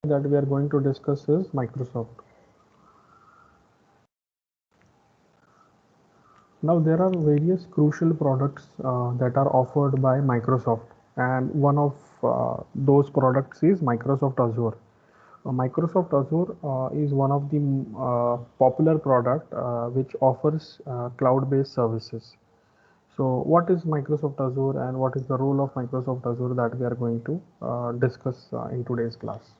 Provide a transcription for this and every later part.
that we are going to discuss is Microsoft. Now, there are various crucial products that are offered by Microsoft, and one of those products is Microsoft Azure. Microsoft Azure is one of the popular product which offers cloud-based services. So, what is Microsoft Azure and what is the role of Microsoft Azure that we are going to discuss in today's class?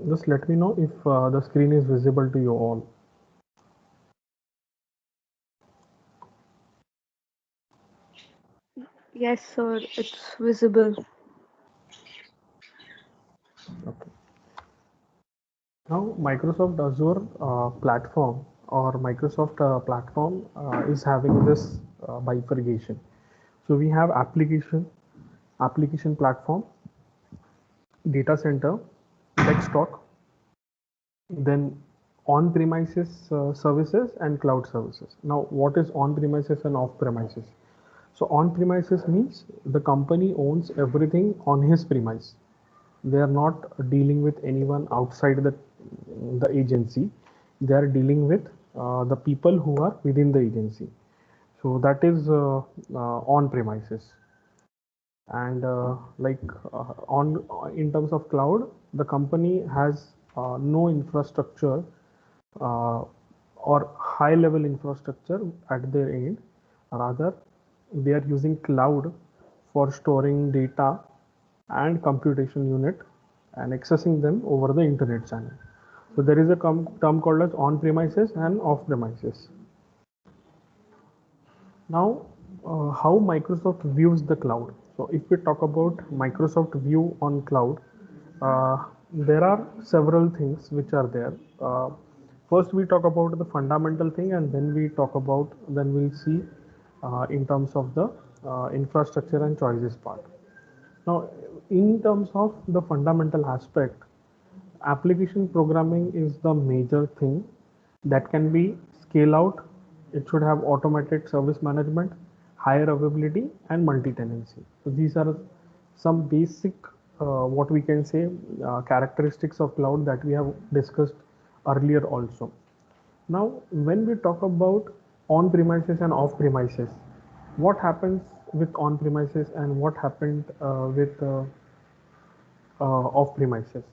Just let me know if the screen is visible to you all. Yes, sir, it's visible. Okay. Now, Microsoft Azure platform or Microsoft platform is having this bifurcation. So we have application platform, data center, desktop, then on-premises services and cloud services. Now, what is on-premises and off-premises? So on-premises means the company owns everything on his premise. They are not dealing with anyone outside the agency. They are dealing with the people who are within the agency. So that is on premises. And on in terms of cloud, the company has no infrastructure uh, or high level infrastructure at their end. Rather, they are using cloud for storing data and computation unit and accessing them over the internet channel. So there is a term called as on premises and off premises. Now, how Microsoft views the cloud. So if we talk about Microsoft view on cloud, there are several things which are there. First, we talk about the fundamental thing, and then we'll see in terms of the infrastructure and choices part. Now, in terms of the fundamental aspect, application programming is the major thing that can be scale out. It should have automated service management, higher availability, and multi-tenancy. So these are some basic, what we can say, characteristics of cloud that we have discussed earlier also. Now, when we talk about on premises and off premises, what happens with on premises and what happened with off premises?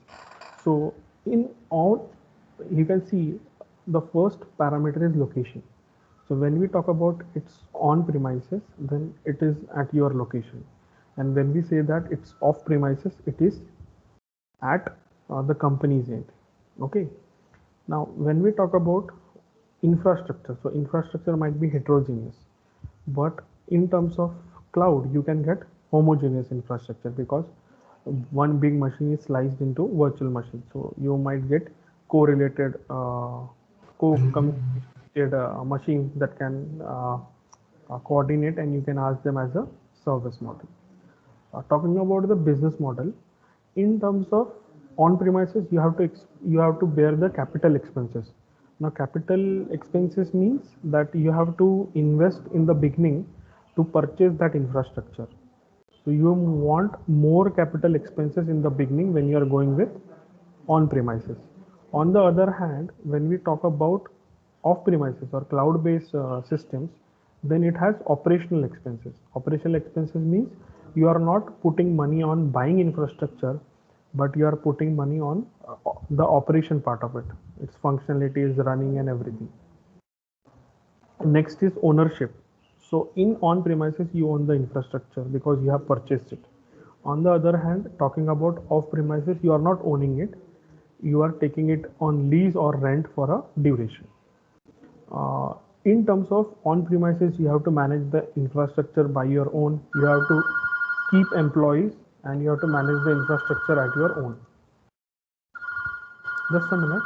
So, in all, you can see the first parameter is location. So, when we talk about it's on premises, then it is at your location, and when we say that it's off premises, it is at the company's end. Okay. Now, when we talk about infrastructure, so infrastructure might be heterogeneous, but in terms of cloud, you can get homogeneous infrastructure because one big machine is sliced into virtual machines. So you might get correlated, co-communicated machines that can coordinate, and you can ask them as a service model. Talking about the business model, in terms of on premises, you have to bear the capital expenses. Now capital expenses means that you have to invest in the beginning to purchase that infrastructure. So you want more capital expenses in the beginning when you are going with on premises. On the other hand, when we talk about off premises or cloud based systems, then it has operational expenses. Operational expenses means you are not putting money on buying infrastructure, but you are putting money on the operation part of it, its functionality is running and everything. Next is ownership. So in on premises, you own the infrastructure because you have purchased it. On the other hand, talking about off premises, you are not owning it. You are taking it on lease or rent for a duration. In terms of on premises, you have to manage the infrastructure by your own. You have to keep employees and you have to manage the infrastructure at your own. Just a minute.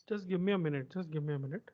Just give me a minute. Just give me a minute.